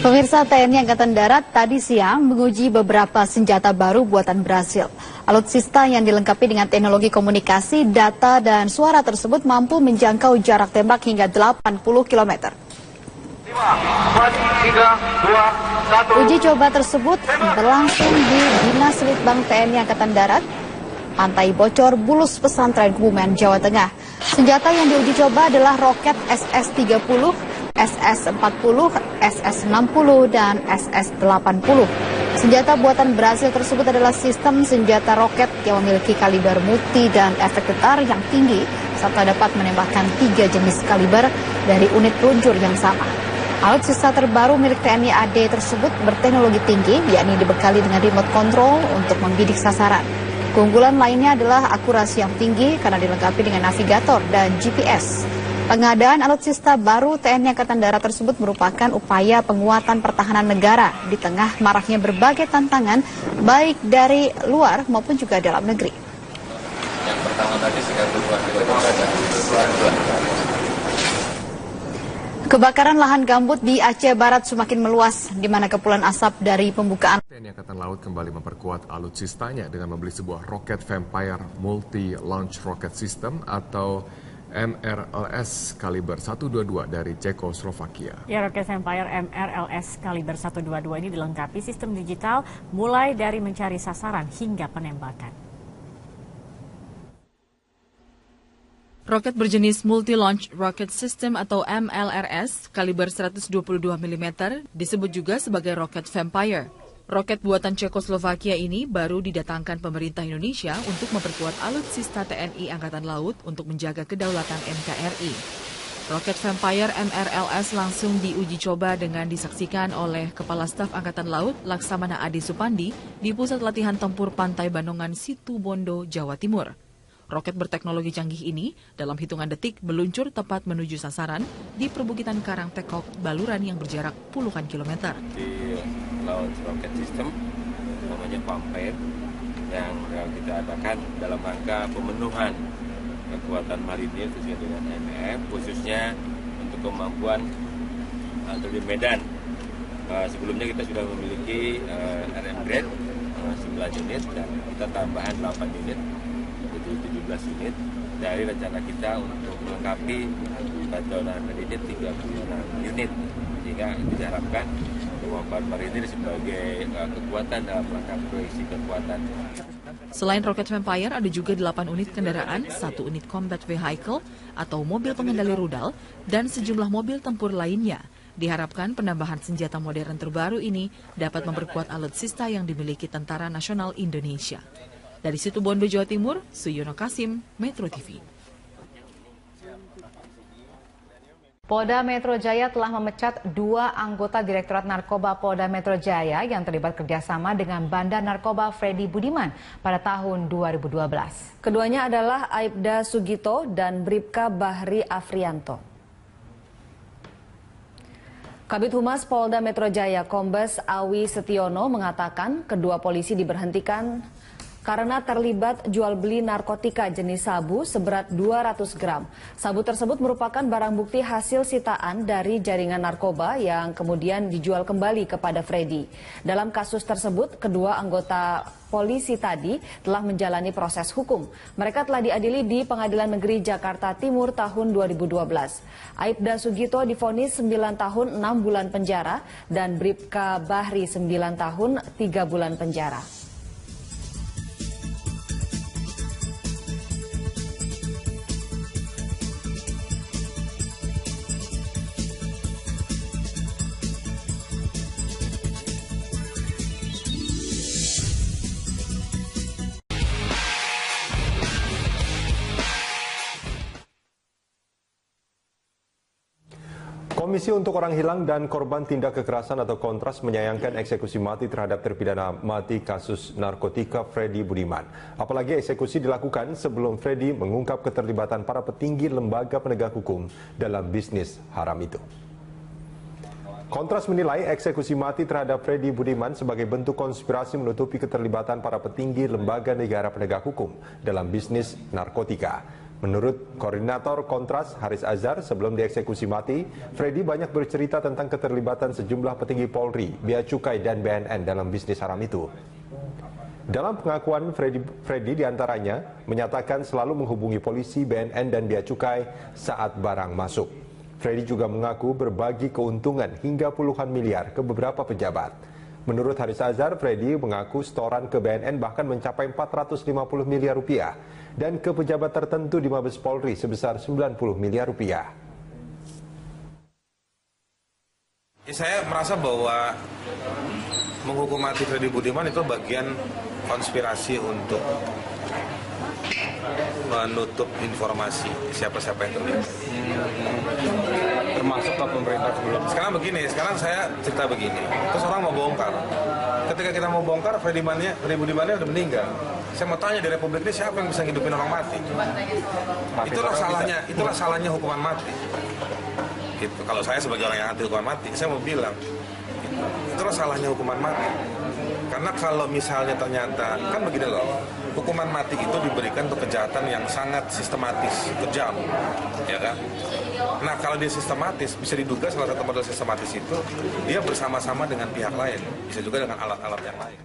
Pemirsa, TNI Angkatan Darat tadi siang menguji beberapa senjata baru buatan Brasil. Alutsista yang dilengkapi dengan teknologi komunikasi, data, dan suara tersebut mampu menjangkau jarak tembak hingga 80 km. Uji coba tersebut berlangsung di Dinas Litbang TNI Angkatan Darat, Pantai Bocor, Bulus Pesantren Kebumen, Jawa Tengah. Senjata yang diuji coba adalah roket SS-30, SS-40, SS-60, dan SS-80. Senjata buatan Brasil tersebut adalah sistem senjata roket yang memiliki kaliber multi dan efek getar yang tinggi, serta dapat menembakkan 3 jenis kaliber dari unit peluncur yang sama. Alutsista terbaru milik TNI AD tersebut berteknologi tinggi, yakni dibekali dengan remote control untuk membidik sasaran. Keunggulan lainnya adalah akurasi yang tinggi karena dilengkapi dengan navigator dan GPS. Pengadaan alutsista baru TNI Angkatan Darat tersebut merupakan upaya penguatan pertahanan negara di tengah maraknya berbagai tantangan baik dari luar maupun juga dalam negeri. Yang pertama tadi Kebakaran lahan gambut di Aceh Barat semakin meluas, di mana kepulan asap dari pembukaan. TNI Angkatan Laut kembali memperkuat alutsistanya dengan membeli sebuah roket Vampire Multi Launch Rocket System atau MRLS kaliber 122 dari Cekoslovakia. Ya, roket Vampire MRLS kaliber 122 ini dilengkapi sistem digital mulai dari mencari sasaran hingga penembakan. Roket berjenis Multi Launch Rocket System atau MLRS kaliber 122 mm disebut juga sebagai roket Vampire. Roket buatan Cekoslovakia ini baru didatangkan pemerintah Indonesia untuk memperkuat alutsista TNI Angkatan Laut untuk menjaga kedaulatan NKRI. Roket Vampire MRLS langsung diuji coba dengan disaksikan oleh Kepala Staf Angkatan Laut Laksamana Adi Supandi di Pusat Latihan Tempur Pantai Bandongan, Situbondo, Jawa Timur. Roket berteknologi canggih ini dalam hitungan detik meluncur tepat menuju sasaran di perbukitan Karang Tekok, Baluran yang berjarak puluhan kilometer. Di launch rocket system namanya Vampire yang kita adakan dalam rangka pemenuhan kekuatan marinir sesuai dengan IMF, khususnya untuk kemampuan di Medan. Sebelumnya kita sudah memiliki RM grade 9 unit dan kita tambahan 8 unit. 17 unit dari rencana kita untuk melengkapi batalion marinir 36 unit, sehingga diharapkan kemampuan marinir sebagai kekuatan dalam rangka proyeksi kekuatan. Selain roket Vampire, ada juga 8 unit kendaraan, 1 unit combat vehicle atau mobil pengendali rudal, dan sejumlah mobil tempur lainnya. Diharapkan penambahan senjata modern terbaru ini dapat memperkuat alutsista yang dimiliki Tentara Nasional Indonesia. Dari Situbondo, Jawa Timur, Suyono Kasim, Metro TV. Polda Metro Jaya telah memecat 2 anggota Direktorat Narkoba Polda Metro Jaya yang terlibat kerjasama dengan Bandar Narkoba Freddy Budiman pada tahun 2012. Keduanya adalah Aibda Sugito dan Bribka Bahri Afrianto. Kabid Humas Polda Metro Jaya Kombes Awi Setiono mengatakan kedua polisi diberhentikan karena terlibat jual beli narkotika jenis sabu seberat 200 gram. Sabu tersebut merupakan barang bukti hasil sitaan dari jaringan narkoba yang kemudian dijual kembali kepada Freddy. Dalam kasus tersebut, kedua anggota polisi tadi telah menjalani proses hukum. Mereka telah diadili di Pengadilan Negeri Jakarta Timur tahun 2012. Aibda Sugito divonis 9 tahun 6 bulan penjara dan Bribka Bahri 9 tahun 3 bulan penjara. Komisi untuk Orang Hilang dan Korban Tindak Kekerasan atau Kontras menyayangkan eksekusi mati terhadap terpidana mati kasus narkotika Freddy Budiman. Apalagi eksekusi dilakukan sebelum Freddy mengungkap keterlibatan para petinggi lembaga penegak hukum dalam bisnis haram itu. Kontras menilai eksekusi mati terhadap Freddy Budiman sebagai bentuk konspirasi menutupi keterlibatan para petinggi lembaga negara penegak hukum dalam bisnis narkotika. Menurut Koordinator Kontras Haris Azhar, sebelum dieksekusi mati, Freddy banyak bercerita tentang keterlibatan sejumlah petinggi Polri, Bea Cukai, dan BNN dalam bisnis haram itu. Dalam pengakuan Freddy diantaranya menyatakan selalu menghubungi polisi, BNN, dan Bea Cukai saat barang masuk. Freddy juga mengaku berbagi keuntungan hingga puluhan miliar ke beberapa pejabat. Menurut Haris Azhar, Freddy mengaku setoran ke BNN bahkan mencapai 450 miliar rupiah dan ke pejabat tertentu di Mabes Polri sebesar 90 miliar rupiah. Saya merasa bahwa menghukum mati Freddy Budiman itu bagian konspirasi untuk menutup informasi siapa-siapa yang terlibat. Termasuk ke pemerintah sebelum. Sekarang begini, sekarang saya cerita begini. Terus orang mau bongkar. Ketika kita mau bongkar, Freddy Budiman udah meninggal. Saya mau tanya di Republik ini siapa yang bisa ngidupin orang mati? Itulah salahnya hukuman mati. Gitu. Kalau saya sebagai orang yang anti hukuman mati, saya mau bilang, itulah salahnya hukuman mati. Karena kalau misalnya ternyata, kan begini loh, hukuman mati itu diberikan untuk kejahatan yang sangat sistematis, kejam, ya kan? Nah, kalau dia sistematis, bisa diduga salah satu model sistematis itu, dia bersama-sama dengan pihak lain, bisa juga dengan alat-alat yang lain.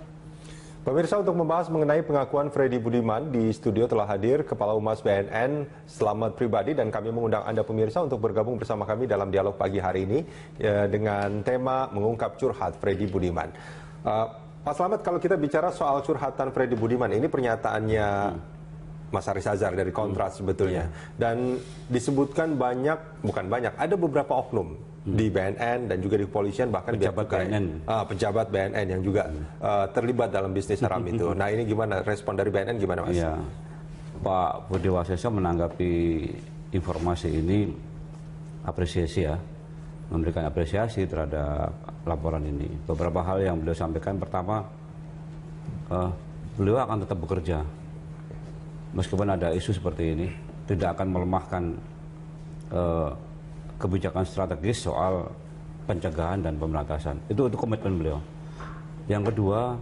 Pemirsa, untuk membahas mengenai pengakuan Freddy Budiman, di studio telah hadir Kepala Humas BNN Slamet Pribadi, dan kami mengundang Anda pemirsa untuk bergabung bersama kami dalam dialog pagi hari ini dengan tema mengungkap curhat Freddy Budiman. Pak Slamet, kalau kita bicara soal curhatan Freddy Budiman, ini pernyataannya Mas Haris Azhar dari Kontras sebetulnya. Dan disebutkan ada beberapa oknum di BNN dan juga di kepolisian, bahkan pejabat BNN yang juga terlibat dalam bisnis haram itu. Nah, ini gimana respon dari BNN, gimana Mas? Ya, Pak Budi Waseso menanggapi informasi ini apresiasi ya, memberikan apresiasi terhadap laporan ini. Beberapa hal yang beliau sampaikan, pertama, beliau akan tetap bekerja meskipun ada isu seperti ini, tidak akan melemahkan kebijakan strategis soal pencegahan dan pemberantasan. Itu komitmen beliau. Yang kedua,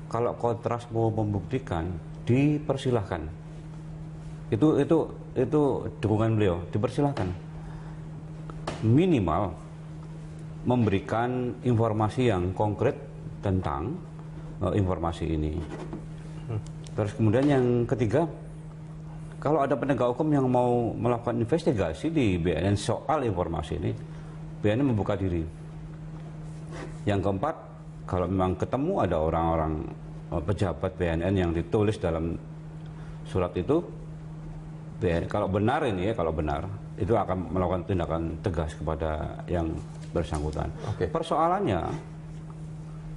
kalau Kontras mau membuktikan, dipersilahkan. Itu dukungan beliau, dipersilahkan. Minimal memberikan informasi yang konkret tentang informasi ini. Terus kemudian yang ketiga, kalau ada penegak hukum yang mau melakukan investigasi di BNN soal informasi ini, BNN membuka diri. Yang keempat, kalau memang ketemu ada orang-orang pejabat BNN yang ditulis dalam surat itu, BNN, kalau benar itu akan melakukan tindakan tegas kepada yang bersangkutan. Okay. Persoalannya,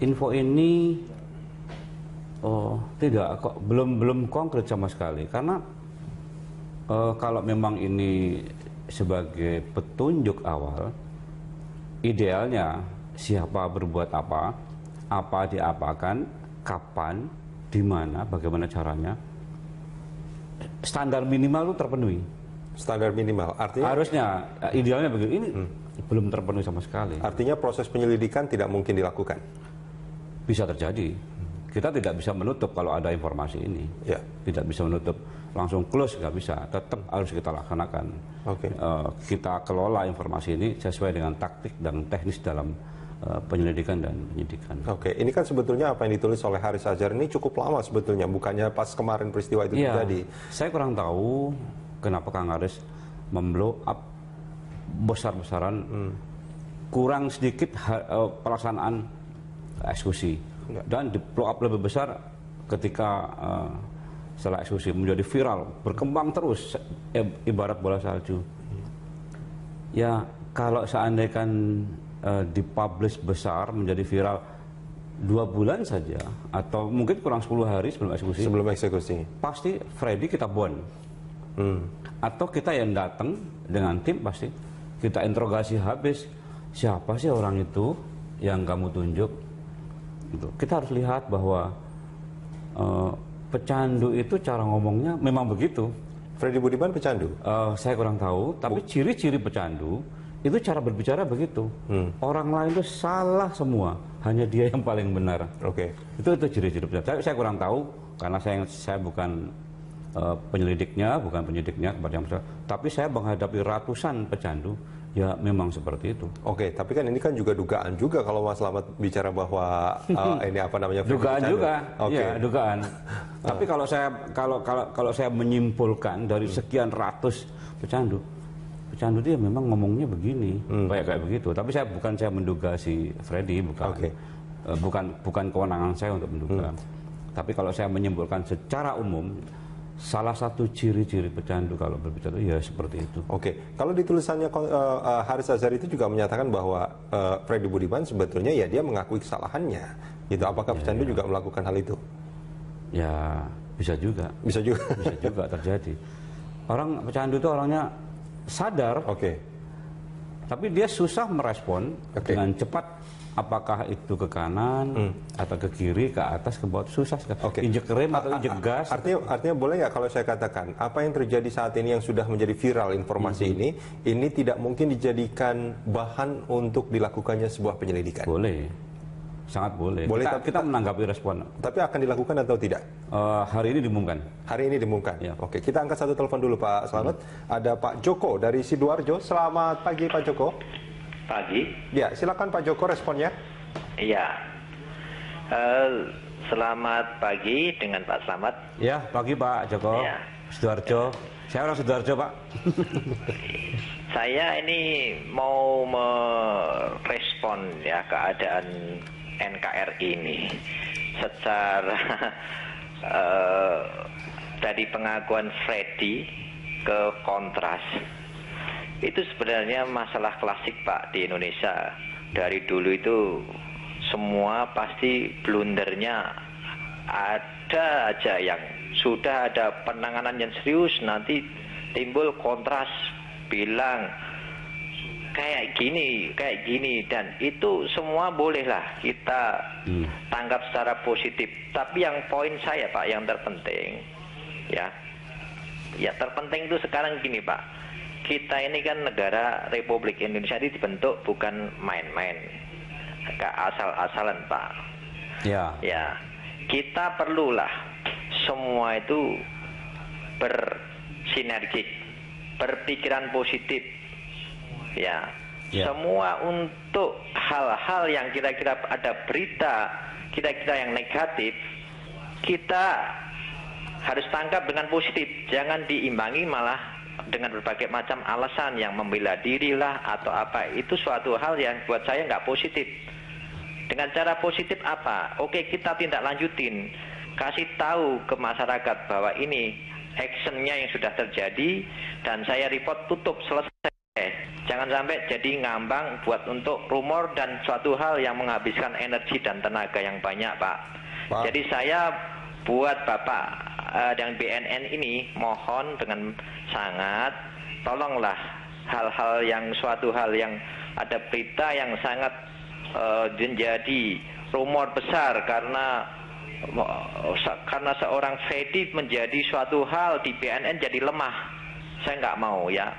info ini belum konkret sama sekali, karena kalau memang ini sebagai petunjuk awal, idealnya siapa berbuat apa diapakan, kapan, di mana, bagaimana caranya, standar minimal itu terpenuhi. Standar minimal, artinya? Harusnya, idealnya begitu. Ini belum terpenuhi sama sekali. Artinya proses penyelidikan tidak mungkin dilakukan? Bisa terjadi. Kita tidak bisa menutup kalau ada informasi ini. Ya. Tidak bisa menutup. Langsung close, nggak bisa. Tetap harus kita laksanakan. Okay. Kita kelola informasi ini sesuai dengan taktik dan teknis dalam penyelidikan dan penyidikan. Oke, ini kan sebetulnya apa yang ditulis oleh Haris Azhar ini cukup lama sebetulnya, bukannya pas kemarin peristiwa itu terjadi. Saya kurang tahu kenapa Kang Haris memblow up besar-besaran, kurang sedikit pelaksanaan eksekusi, dan di blow up lebih besar ketika setelah eksekusi menjadi viral, berkembang terus ibarat bola salju. Ya, kalau seandainya kan dipublish besar menjadi viral 2 bulan saja atau mungkin kurang 10 hari sebelum eksekusi, pasti Freddy kita bond. Atau kita yang datang dengan tim, pasti kita interogasi habis, siapa sih orang itu yang kamu tunjuk. Gitu. Kita harus lihat bahwa pecandu itu cara ngomongnya memang begitu. Freddy Budiman pecandu? Saya kurang tahu, tapi ciri-ciri pecandu itu cara berbicara begitu. Orang lain itu salah semua, hanya dia yang paling benar. Oke. Itu ciri-ciri pecandu. Saya kurang tahu karena saya bukan penyelidiknya, bukan penyidiknya kepada yang bersangkutan. Tapi saya menghadapi ratusan pecandu, ya memang seperti itu. Oke, tapi kan ini kan juga dugaan juga kalau Mas Slamet bicara bahwa ini apa namanya? Dugaan pecandu. juga, Oke. ya dugaan. Tapi kalau saya menyimpulkan dari sekian ratus pecandu dia memang ngomongnya begini, kayak begitu. Tapi saya menduga si Freddy, bukan kewenangan saya untuk menduga. Tapi kalau saya menyimpulkan secara umum, salah satu ciri-ciri pecandu kalau berbicara ya seperti itu. Oke, kalau di tulisannya Haris Azhar itu juga menyatakan bahwa Freddy Budiman sebetulnya ya dia mengakui kesalahannya. Gitu. Apakah pecandu juga melakukan hal itu? Ya bisa juga. Bisa juga. Bisa juga terjadi. Orang pecandu itu orangnya sadar, tapi dia susah merespon dengan cepat. Apakah itu ke kanan atau ke kiri, ke atas, ke bawah, susah sekali. Injek rem atau injek gas. Artinya boleh nggak kalau saya katakan apa yang terjadi saat ini yang sudah menjadi viral informasi ini tidak mungkin dijadikan bahan untuk dilakukannya sebuah penyelidikan? Boleh, sangat boleh. Kita menanggapi respon. Tapi akan dilakukan atau tidak? Hari ini diumumkan. Hari ini diumumkan. Ya. Oke, kita angkat satu telepon dulu Pak Slamet. Ada Pak Joko dari Sidoarjo. Selamat pagi Pak Joko. Pagi. Ya, silakan Pak Joko responnya. Iya. Selamat pagi dengan Pak Slamet. Ya, pagi Pak Joko. Ya. Sidoarjo. Saya orang Sidoarjo, Pak. Saya ini mau merespon ya keadaan NKRI ini secara dari pengakuan Freddy ke Kontras. Itu sebenarnya masalah klasik Pak di Indonesia. Dari dulu itu semua pasti blundernya ada aja yang sudah ada penanganan yang serius, nanti timbul Kontras bilang kayak gini, dan itu semua bolehlah kita tanggap secara positif. Tapi yang poin saya Pak, yang terpenting ya terpenting itu sekarang gini Pak. Kita ini kan negara Republik Indonesia ini dibentuk bukan main-main, gak asal-asalan Pak. Ya, kita perlulah semua itu bersinergik, berpikiran positif. Ya, semua untuk hal-hal yang kira-kira ada berita, kira-kira yang negatif, kita harus tangkap dengan positif, jangan diimbangi malah dengan berbagai macam alasan yang membela diri lah atau apa. Itu suatu hal yang buat saya nggak positif. Dengan cara positif apa? Oke, kita tindak lanjutin, kasih tahu ke masyarakat bahwa ini actionnya yang sudah terjadi dan saya report, tutup, selesai. Jangan sampai jadi ngambang buat untuk rumor dan suatu hal yang menghabiskan energi dan tenaga yang banyak Pak. Jadi saya buat Bapak dan BNN ini mohon dengan sangat, tolonglah suatu hal yang ada berita yang sangat menjadi rumor besar karena seorang Freddy menjadi suatu hal di BNN jadi lemah. Saya nggak mau ya.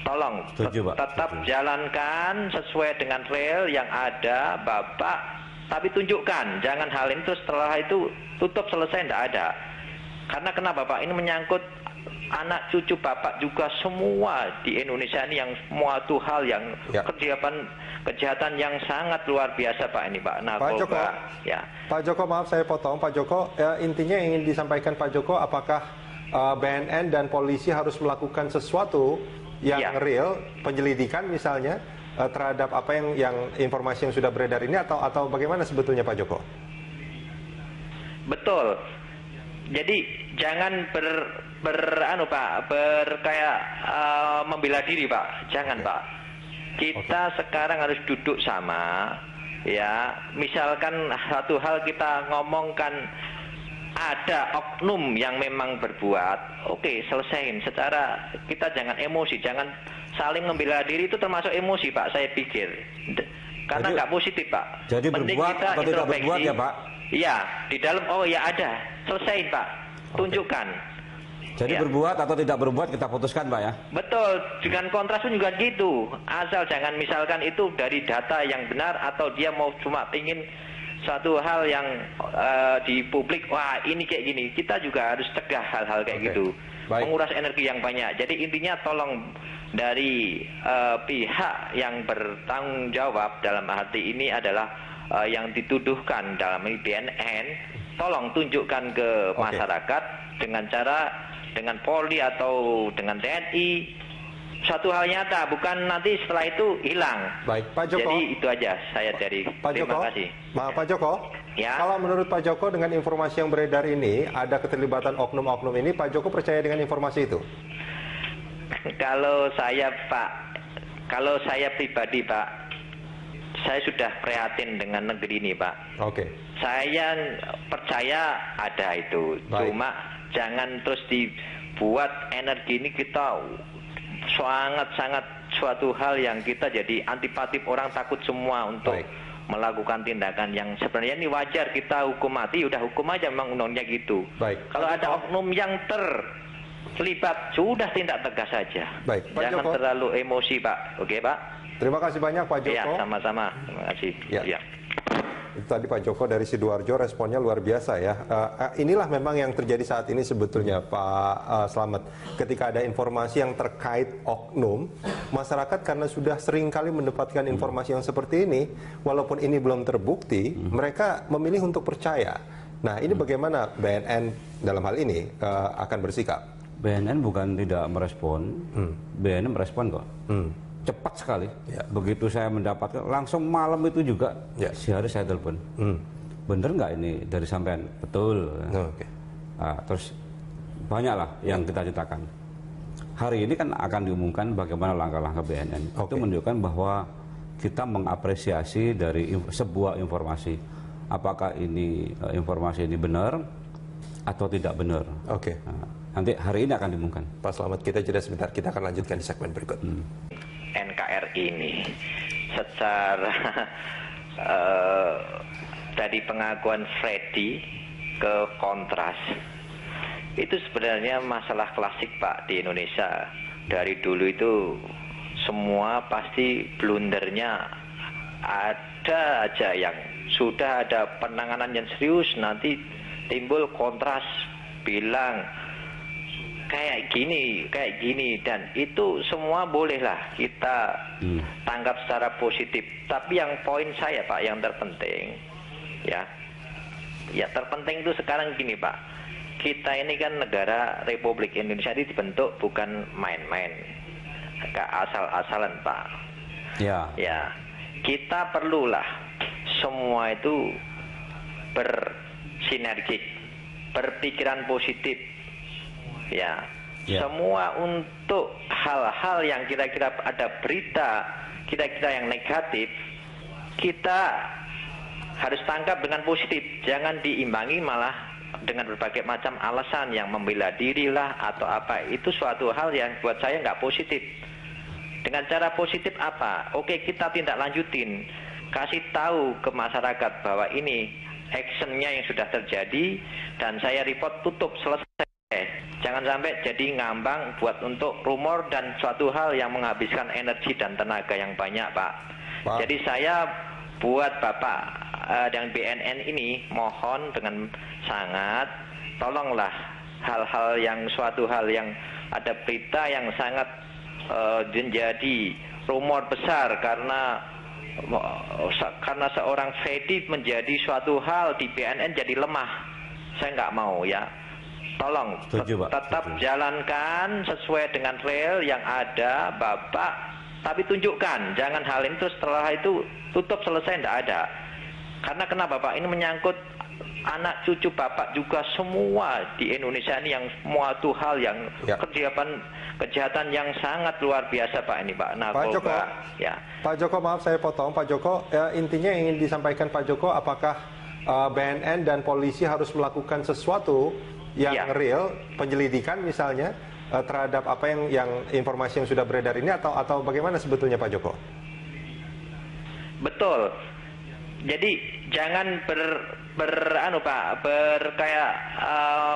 Tolong tetap jalankan sesuai dengan real yang ada Bapak, tapi tunjukkan, jangan hal itu setelah itu tutup selesai, tidak ada. Karena kenapa Pak? Ini menyangkut anak cucu Bapak juga semua di Indonesia ini yang semua itu hal yang kejahatan yang sangat luar biasa Pak ini Pak. Pak Joko, Pak Joko maaf saya potong Pak Joko. Intinya yang ingin disampaikan Pak Joko, apakah BNN dan polisi harus melakukan sesuatu yang real, penyelidikan misalnya terhadap apa yang informasi yang sudah beredar ini atau bagaimana sebetulnya Pak Joko? Betul. Jadi jangan membela diri Pak, jangan Pak. Kita sekarang harus duduk sama, ya. Misalkan satu hal kita ngomongkan ada oknum yang memang berbuat, oke, selesaiin secara, kita jangan emosi, jangan saling membela diri, itu termasuk emosi Pak, saya pikir. Karena nggak positif Pak. Jadi berbuat atau tidak berbuat ya Pak? Iya, di dalam, ada, selesaiin Pak, tunjukkan. Jadi berbuat atau tidak berbuat kita putuskan Pak ya? Betul, dengan Kontras pun juga gitu. Asal jangan misalkan itu dari data yang benar atau dia mau cuma ingin suatu hal yang di publik, wah ini kayak gini, kita juga harus cegah hal-hal kayak gitu. Baik. Menguras energi yang banyak. Jadi intinya tolong dari pihak yang bertanggung jawab dalam arti ini adalah yang dituduhkan dalam ini BNN, tolong tunjukkan ke masyarakat dengan cara dengan Polri atau dengan TNI suatu hal nyata, bukan nanti setelah itu hilang. Baik, Pak Joko. Jadi itu aja saya dari Pak terima Joko, kasih. Pak Joko, ya. Kalau menurut Pak Joko dengan informasi yang beredar ini ada keterlibatan oknum-oknum ini, Pak Joko percaya dengan informasi itu? Kalau saya pribadi Pak, saya sudah prihatin dengan negeri ini Pak. Oke. Saya percaya ada itu. Baik. Cuma jangan terus dibuat energi ini kita sangat-sangat suatu hal yang kita jadi antipatik, orang takut semua untuk melakukan tindakan yang sebenarnya ini wajar. Kita hukum mati, udah hukum aja, memang undangnya gitu. Baik. Kalau ada oknum yang terlibat, sudah tindak tegas saja. Baik, Pak Jangan Joko. terlalu emosi Pak. Oke Pak? Terima kasih banyak Pak Joko. Ya, sama-sama. Terima kasih. Ya. Itu tadi Pak Joko dari Sidoarjo, responnya luar biasa ya. Inilah memang yang terjadi saat ini sebetulnya Pak Slamet. Ketika ada informasi yang terkait oknum, masyarakat karena sudah sering kali mendapatkan informasi yang seperti ini, walaupun ini belum terbukti, mereka memilih untuk percaya. Nah ini bagaimana BNN dalam hal ini akan bersikap? BNN bukan tidak merespon, BNN merespon kok. Cepat sekali. Ya. Begitu saya mendapatkan, langsung malam itu juga, sehari saya telepon. Bener nggak ini dari sampean? Betul. Nah, terus banyaklah yang kita ceritakan. Hari ini kan akan diumumkan bagaimana langkah-langkah BNN. Itu menunjukkan bahwa kita mengapresiasi dari sebuah informasi. Apakah ini informasi ini benar atau tidak benar? Nah, nanti hari ini akan diumumkan. Pak Slamet, kita jeda sebentar. Kita akan lanjutkan di segmen berikut. NKRI ini secara dari pengakuan Freddy ke Kontras itu sebenarnya masalah klasik Pak di Indonesia. Dari dulu itu semua pasti blundernya ada aja, yang sudah ada penanganan yang serius nanti timbul Kontras bilang kayak gini, dan itu semua bolehlah kita tanggap secara positif. Tapi yang poin saya Pak, yang terpenting ya terpenting itu sekarang gini Pak, kita ini kan negara Republik Indonesia ini dibentuk bukan main-main, gak asal-asalan Pak. Ya, kita perlulah semua itu bersinergi, berpikiran positif. Semua untuk hal-hal yang kira-kira ada berita kira-kira yang negatif, kita harus tangkap dengan positif, jangan diimbangi malah dengan berbagai macam alasan yang membela diri lah atau apa. Itu suatu hal yang buat saya nggak positif. Dengan cara positif apa? Oke, kita tindak lanjutin, kasih tahu ke masyarakat bahwa ini actionnya yang sudah terjadi dan saya report, tutup, selesai. Jangan sampai jadi ngambang buat untuk rumor dan suatu hal yang menghabiskan energi dan tenaga yang banyak Pak. Jadi saya buat Bapak dan BNN ini mohon dengan sangat, tolonglah hal-hal yang suatu hal yang ada berita yang sangat menjadi rumor besar karena seorang Freddy menjadi suatu hal di BNN jadi lemah. Saya nggak mau ya. Tolong tetap jalankan sesuai dengan real yang ada Bapak, tapi tunjukkan, jangan hal itu setelah itu tutup, selesai, tidak ada. Karena kenapa Pak? Ini menyangkut anak cucu Bapak juga semua di Indonesia ini, yang semua itu hal yang kejahatan yang sangat luar biasa Pak ini Pak. Pak Joko, Pak Joko, maaf saya potong Pak Joko. Intinya yang ingin disampaikan Pak Joko, apakah BNN dan polisi harus melakukan sesuatu yang real, penyelidikan misalnya terhadap apa yang informasi yang sudah beredar ini, atau bagaimana sebetulnya Pak Joko? Betul. Jadi jangan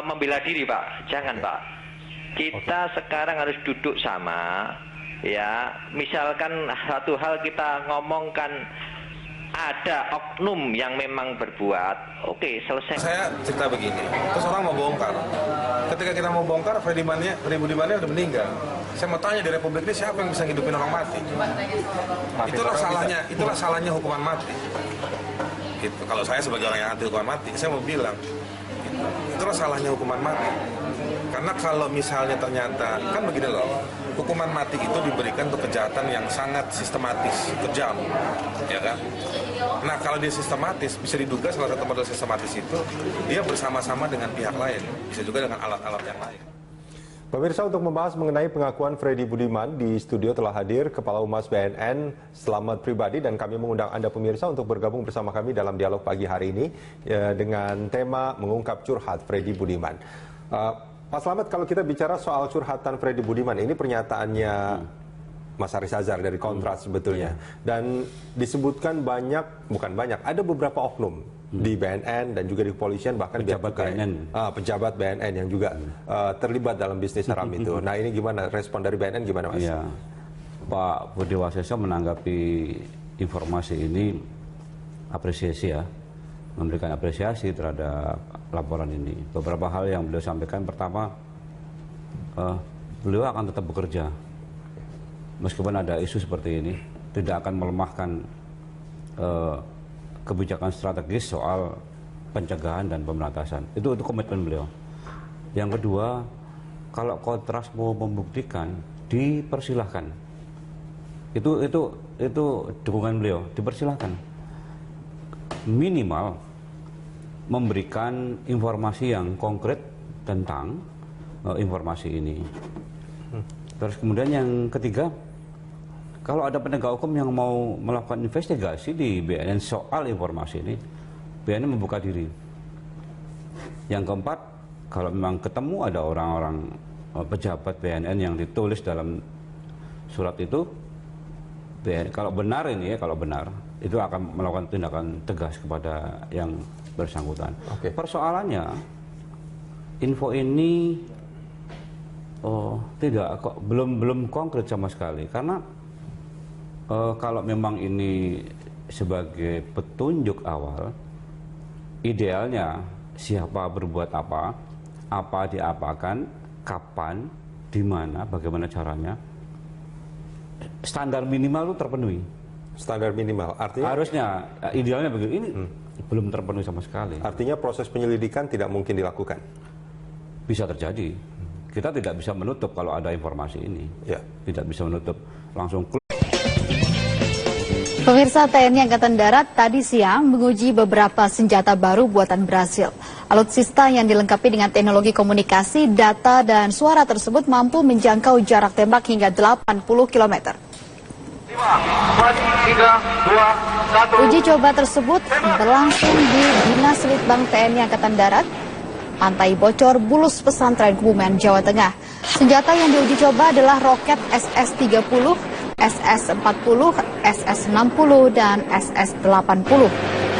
membela diri Pak, jangan Pak. Kita sekarang harus duduk sama, ya. Misalkan satu hal kita ngomongkan ada oknum yang memang berbuat, oke, selesai. Saya cerita begini, terus orang mau bongkar. Ketika kita mau bongkar, Freddy Budiman udah meninggal. Saya mau tanya di Republik ini siapa yang bisa ngidupin orang mati? Itulah salahnya hukuman mati. Gitu. Kalau saya sebagai orang yang anti hukuman mati, saya mau bilang, itulah salahnya hukuman mati. Karena kalau misalnya ternyata, kan begini loh, hukuman mati itu diberikan untuk kejahatan yang sangat sistematis, kejam, ya kan? Nah, kalau dia sistematis, bisa diduga salah satu model sistematis itu, dia bersama-sama dengan pihak lain, bisa juga dengan alat-alat yang lain. Pemirsa, untuk membahas mengenai pengakuan Freddy Budiman, di studio telah hadir Kepala Humas BNN Slamet Pribadi, dan kami mengundang Anda pemirsa untuk bergabung bersama kami dalam dialog pagi hari ini dengan tema mengungkap curhat Freddy Budiman. Pak Slamet, kalau kita bicara soal curhatan Freddy Budiman, ini pernyataannya Mas Haris Azhar dari Kontras sebetulnya. Dan disebutkan ada beberapa oknum di BNN dan juga di kepolisian, bahkan pejabat BNN yang juga terlibat dalam bisnis haram itu. Nah, ini gimana respon dari BNN, gimana Mas? Ya, Pak Budi Waseso menanggapi informasi ini apresiasi ya, memberikan apresiasi terhadap laporan ini. Beberapa hal yang beliau sampaikan, pertama, beliau akan tetap bekerja meskipun ada isu seperti ini, tidak akan melemahkan kebijakan strategis soal pencegahan dan pemberantasan. Itu komitmen beliau. Yang kedua, kalau Kontras mau membuktikan, dipersilahkan. Itu dukungan beliau, dipersilahkan. Minimal memberikan informasi yang konkret tentang informasi ini. Terus kemudian yang ketiga, kalau ada penegak hukum yang mau melakukan investigasi di BNN soal informasi ini, BNN membuka diri. Yang keempat, kalau memang ketemu ada orang-orang pejabat BNN yang ditulis dalam surat itu, kalau benar itu akan melakukan tindakan tegas kepada yang bersangkutan. Persoalannya, info ini belum konkret sama sekali, karena kalau memang ini sebagai petunjuk awal, idealnya siapa berbuat apa diapakan, kapan, di mana, bagaimana caranya, standar minimal itu terpenuhi. Standar minimal, artinya? Harusnya, idealnya begitu. Ini belum terpenuhi sama sekali. Artinya proses penyelidikan tidak mungkin dilakukan? Bisa terjadi. Kita tidak bisa menutup kalau ada informasi ini. Ya. Tidak bisa menutup langsung. Pemirsa, TNI Angkatan Darat tadi siang menguji beberapa senjata baru buatan Brasil. Alutsista yang dilengkapi dengan teknologi komunikasi, data, dan suara tersebut mampu menjangkau jarak tembak hingga 80 km. 5, 4, 3, 2, 1. Uji coba tersebut berlangsung di Dinas Litbang TNI Angkatan Darat, Pantai Bocor, Bulus Pesantren Kebumen, Jawa Tengah. Senjata yang diuji coba adalah roket SS-30, SS-40, SS-60, dan SS-80.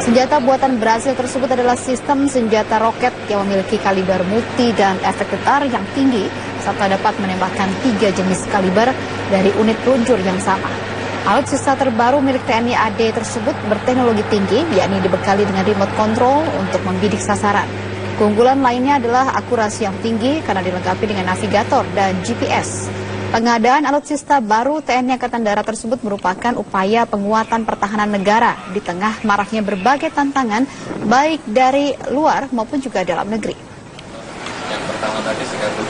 Senjata buatan Brasil tersebut adalah sistem senjata roket yang memiliki kaliber multi dan efek getar yang tinggi, serta dapat menembakkan 3 jenis kaliber dari unit peluncur yang sama. Alutsista terbaru milik TNI AD tersebut berteknologi tinggi, yakni dibekali dengan remote control untuk membidik sasaran. Keunggulan lainnya adalah akurasi yang tinggi karena dilengkapi dengan navigator dan GPS. Pengadaan alutsista baru TNI Angkatan Darat tersebut merupakan upaya penguatan pertahanan negara di tengah maraknya berbagai tantangan, baik dari luar maupun juga dalam negeri. Yang pertama tadi sekitar 2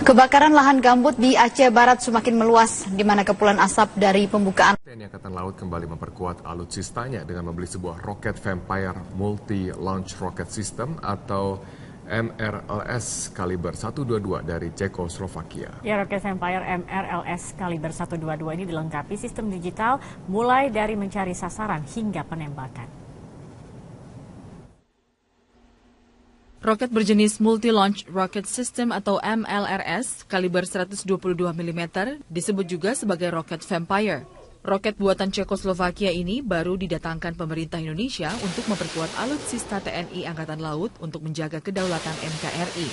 Kebakaran lahan gambut di Aceh Barat semakin meluas, di mana kepulan asap dari pembukaan. TNI Angkatan Laut kembali memperkuat alutsistanya dengan membeli sebuah roket Vampire Multi-Launch Rocket System atau MRLS kaliber 122 dari Cekoslovakia. Ya, roket Vampire MRLS kaliber 122 ini dilengkapi sistem digital mulai dari mencari sasaran hingga penembakan. Roket berjenis Multi-Launch Rocket System atau MLRS kaliber 122 mm disebut juga sebagai roket Vampire. Roket buatan Cekoslovakia ini baru didatangkan pemerintah Indonesia untuk memperkuat alutsista TNI Angkatan Laut untuk menjaga kedaulatan NKRI.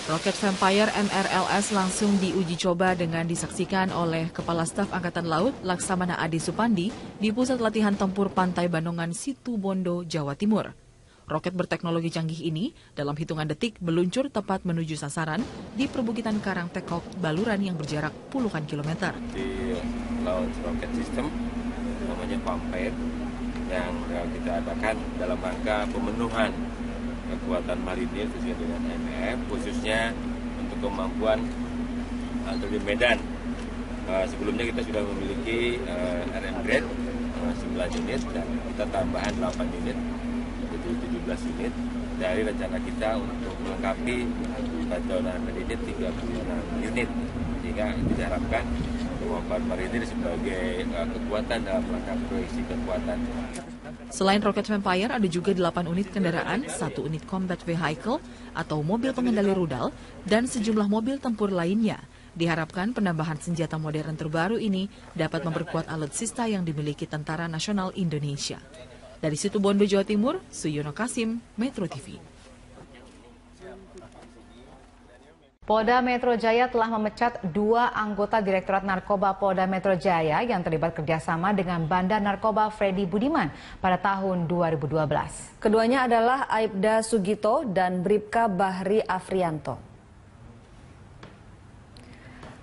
Roket Vampire MRLS langsung diuji coba dengan disaksikan oleh Kepala Staf Angkatan Laut Laksamana Adi Supandi di Pusat Latihan Tempur Pantai Bandungan Situbondo, Jawa Timur. Roket berteknologi canggih ini dalam hitungan detik meluncur tepat menuju sasaran di perbukitan Karang Tekok, Baluran yang berjarak puluhan kilometer. Di launch rocket system namanya Vampire yang kita adakan dalam rangka pemenuhan kekuatan marinir sesuai dengan IMF, khususnya untuk kemampuan di Medan. Sebelumnya kita sudah memiliki RM grade 9 unit dan kita tambahan 8 unit, jadi 17 unit dari rencana kita untuk melengkapi batasan marinir 36 unit, sehingga itu diharapkan kemampuan marinir sebagai kekuatan dalam rangka proyeksi kekuatan. Selain roket Vampire, ada juga 8 unit kendaraan, 1 unit combat vehicle atau mobil pengendali rudal, dan sejumlah mobil tempur lainnya. Diharapkan penambahan senjata modern terbaru ini dapat memperkuat alutsista yang dimiliki Tentara Nasional Indonesia. Dari Situbondo, Jawa Timur, Suyono Kasim, Metro TV. Polda Metro Jaya telah memecat 2 anggota Direktorat Narkoba Polda Metro Jaya yang terlibat kerjasama dengan Bandar Narkoba Freddy Budiman pada tahun 2012. Keduanya adalah Aibda Sugito dan Bribka Bahri Afrianto.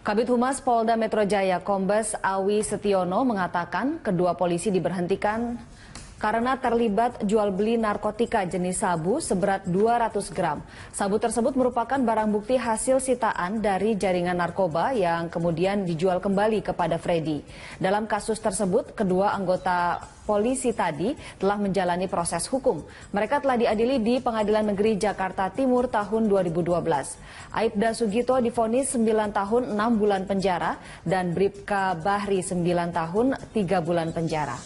Kabid Humas Polda Metro Jaya Kombes Awi Setiono mengatakan kedua polisi diberhentikan karena terlibat jual beli narkotika jenis sabu seberat 200 gram. Sabu tersebut merupakan barang bukti hasil sitaan dari jaringan narkoba yang kemudian dijual kembali kepada Freddy. Dalam kasus tersebut, kedua anggota polisi tadi telah menjalani proses hukum. Mereka telah diadili di Pengadilan Negeri Jakarta Timur tahun 2012. Aibda Sugito divonis 9 tahun 6 bulan penjara dan Bribka Bahri 9 tahun 3 bulan penjara.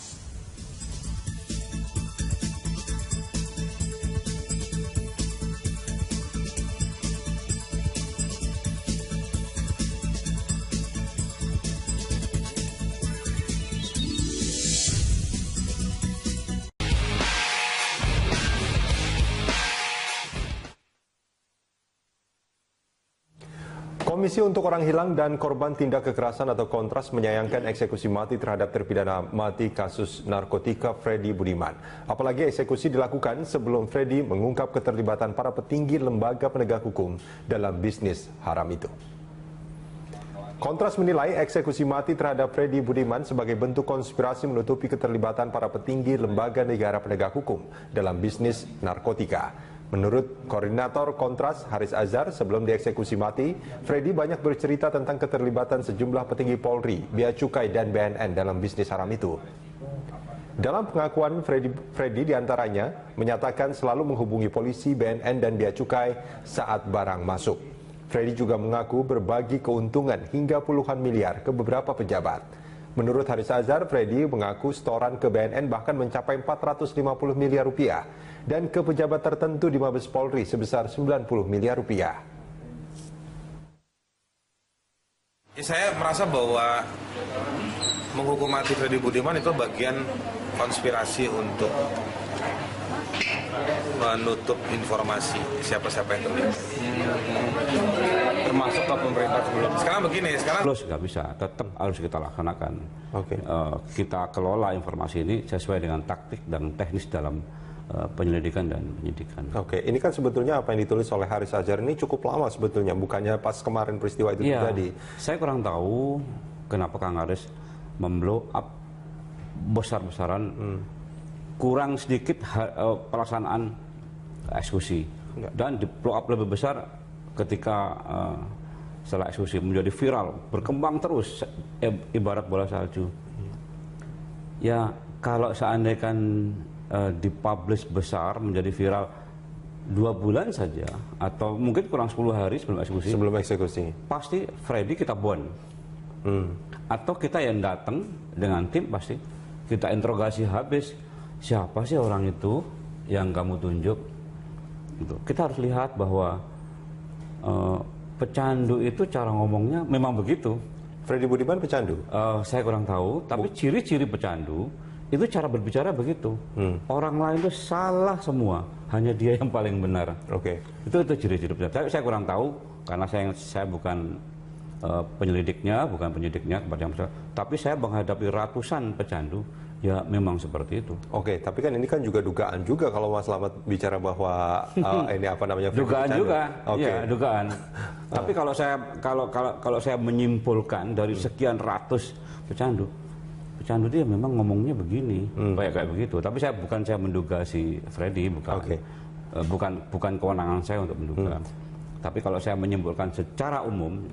Komisi untuk Orang Hilang dan Korban Tindak Kekerasan atau Kontras menyayangkan eksekusi mati terhadap terpidana mati kasus narkotika Freddy Budiman. Apalagi eksekusi dilakukan sebelum Freddy mengungkap keterlibatan para petinggi lembaga penegak hukum dalam bisnis haram itu. Kontras menilai eksekusi mati terhadap Freddy Budiman sebagai bentuk konspirasi menutupi keterlibatan para petinggi lembaga negara penegak hukum dalam bisnis narkotika. Menurut Koordinator Kontras Haris Azhar, sebelum dieksekusi mati, Freddy banyak bercerita tentang keterlibatan sejumlah petinggi Polri, Bea Cukai, dan BNN dalam bisnis haram itu. Dalam pengakuan Freddy diantaranya menyatakan selalu menghubungi polisi, BNN, dan Bea Cukai saat barang masuk. Freddy juga mengaku berbagi keuntungan hingga puluhan miliar ke beberapa pejabat. Menurut Haris Azhar, Freddy mengaku setoran ke BNN bahkan mencapai 450 miliar rupiah dan ke pejabat tertentu di Mabes Polri sebesar 90 miliar rupiah. Saya merasa bahwa menghukum mati Freddy Budiman itu bagian konspirasi untuk menutup informasi siapa-siapa yang terlibat. Termasuk ke pemerintah sebelum. Sekarang begini, Terus nggak bisa, tetap harus kita laksanakan. Kita kelola informasi ini sesuai dengan taktik dan teknis dalam penyelidikan dan penyidikan. Ini kan sebetulnya apa yang ditulis oleh Haris Azhar ini cukup lama sebetulnya, bukannya pas kemarin peristiwa itu terjadi. Saya kurang tahu kenapa Kang Haris memblow up besar-besaran, kurang sedikit pelaksanaan eksekusi, dan di blow up lebih besar ketika setelah eksekusi menjadi viral, berkembang terus ibarat bola salju. Ya kalau seandainya kan dipublish besar menjadi viral 2 bulan saja atau mungkin kurang 10 hari sebelum eksekusi, pasti Freddy kita bond, atau kita yang datang dengan tim pasti kita interogasi habis, siapa sih orang itu yang kamu tunjuk. Kita harus lihat bahwa pecandu itu cara ngomongnya memang begitu. Freddy Budiman pecandu? Saya kurang tahu, tapi ciri-ciri pecandu Itu cara berbicara begitu. Orang lain itu salah semua, hanya dia yang paling benar. Oke. Itu ciri-ciri pejabat. Saya kurang tahu karena saya bukan penyelidiknya, bukan penyidiknya kepada yang besar. Tapi saya menghadapi ratusan pecandu, ya memang seperti itu. Oke, tapi kan ini kan juga dugaan juga kalau Mas Slamet bicara bahwa ini apa namanya? Dugaan pecandu. juga, Oke. ya dugaan. Tapi kalau saya menyimpulkan dari sekian ratus pecandu dia memang ngomongnya begini, kayak begitu. Tapi saya menduga si Freddy, bukan kewenangan saya untuk menduga. Tapi kalau saya menyimpulkan secara umum,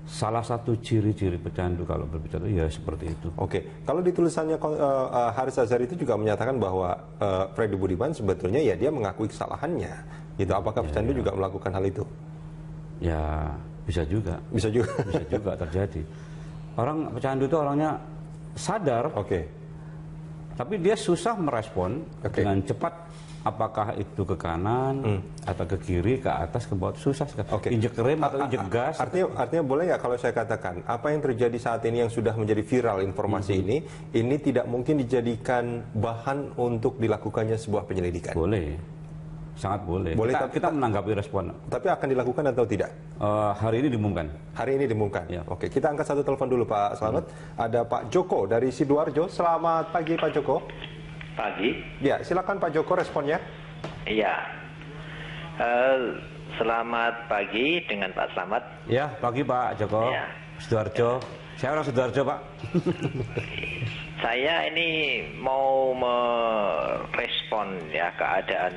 salah satu ciri-ciri pecandu kalau berbicara ya seperti itu. Oke, kalau di tulisannya Haris Azhar itu juga menyatakan bahwa Freddy Budiman sebetulnya ya dia mengakui kesalahannya. Gitu. Apakah pecandu juga melakukan hal itu? Ya bisa juga. Bisa juga. Bisa juga terjadi. Orang pecandu itu orangnya sadar, tapi dia susah merespon dengan cepat. Apakah itu ke kanan atau ke kiri, ke atas, ke bawah, susah sekali. Injek rem atau injek gas. Artinya boleh nggak kalau saya katakan apa yang terjadi saat ini yang sudah menjadi viral informasi ini tidak mungkin dijadikan bahan untuk dilakukannya sebuah penyelidikan? Boleh, sangat boleh. Kita menanggapi respon. Tapi akan dilakukan atau tidak? Hari ini diumumkan. Hari ini diumumkan. Ya. Oke, kita angkat satu telepon dulu Pak Slamet. Ada Pak Joko dari Sidoarjo. Selamat pagi Pak Joko. Pagi. Ya, silakan Pak Joko responnya. Iya. Selamat pagi dengan Pak Slamet. Ya, pagi Pak Joko. Ya. Sidoarjo. Saya orang Sidoarjo, Pak. Saya ini mau merespon ya keadaan